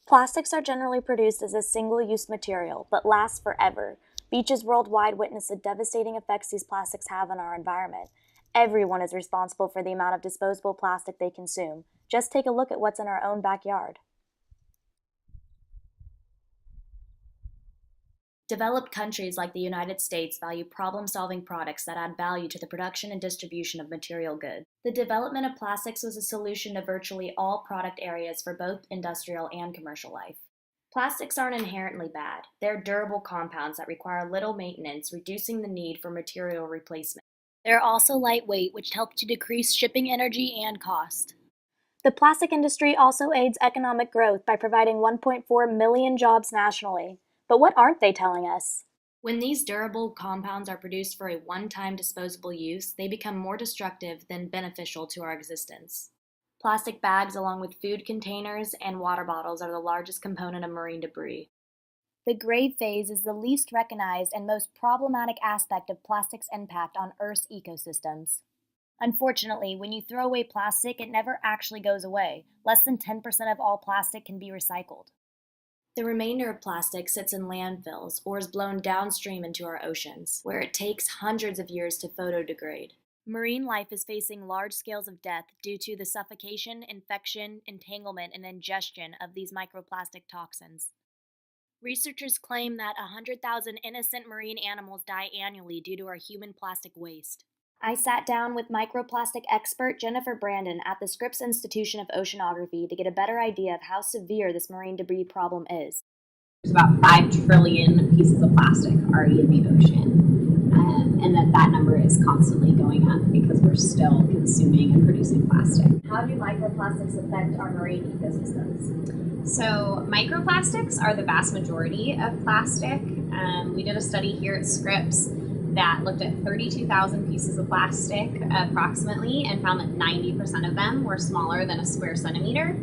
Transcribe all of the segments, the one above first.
Plastics are generally produced as a single-use material, but last forever. Beaches worldwide witness the devastating effects these plastics have on our environment. Everyone is responsible for the amount of disposable plastic they consume. Just take a look at what's in our own backyard. Developed countries like the United States value problem-solving products that add value to the production and distribution of material goods. The development of plastics was a solution to virtually all product areas for both industrial and commercial life. Plastics aren't inherently bad. They're durable compounds that require little maintenance, reducing the need for material replacement. They're also lightweight, which helps to decrease shipping energy and cost. The plastic industry also aids economic growth by providing 1.4 million jobs nationally. But what aren't they telling us? When these durable compounds are produced for a one-time disposable use, they become more destructive than beneficial to our existence. Plastic bags, along with food containers and water bottles, are the largest component of marine debris. The degrade phase is the least recognized and most problematic aspect of plastic's impact on Earth's ecosystems. Unfortunately, when you throw away plastic, it never actually goes away. Less than 10% of all plastic can be recycled. The remainder of plastic sits in landfills or is blown downstream into our oceans, where it takes hundreds of years to photodegrade. Marine life is facing large scales of death due to the suffocation, infection, entanglement, and ingestion of these microplastic toxins. Researchers claim that 100,000 innocent marine animals die annually due to our human plastic waste. I sat down with microplastic expert Jennifer Brandon at the Scripps Institution of Oceanography to get a better idea of how severe this marine debris problem is. There's about 5 trillion pieces of plastic already in the ocean, and that number is constantly going up because we're still consuming and producing plastic. How do microplastics affect our marine ecosystems? So microplastics are the vast majority of plastic. We did a study here at Scripps that looked at 32,000 pieces of plastic approximately and found that 90% of them were smaller than a square centimeter.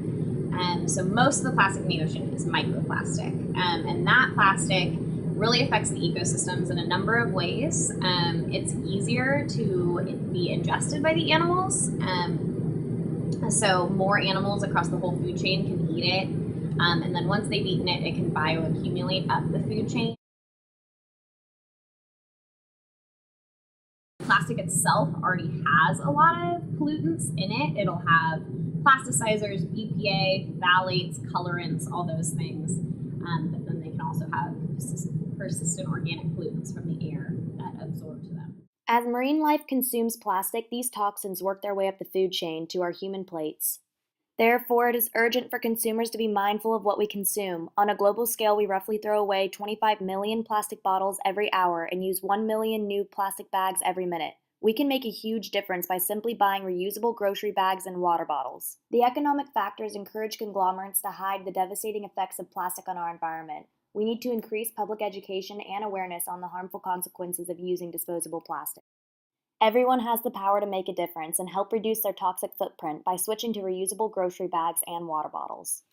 So most of the plastic in the ocean is microplastic. And that plastic really affects the ecosystems in a number of ways. It's easier to be ingested by the animals. So more animals across the whole food chain can eat it. And then once they've eaten it, it can bioaccumulate up the food chain. Plastic itself already has a lot of pollutants in it. It'll have plasticizers, BPA, phthalates, colorants, all those things. But then they can also have persistent organic pollutants from the air that absorb to them. As marine life consumes plastic, these toxins work their way up the food chain to our human plates. Therefore, it is urgent for consumers to be mindful of what we consume. On a global scale, we roughly throw away 25 million plastic bottles every hour and use 1 million new plastic bags every minute. We can make a huge difference by simply buying reusable grocery bags and water bottles. The economic factors encourage conglomerates to hide the devastating effects of plastic on our environment. We need to increase public education and awareness on the harmful consequences of using disposable plastic. Everyone has the power to make a difference and help reduce their toxic footprint by switching to reusable grocery bags and water bottles.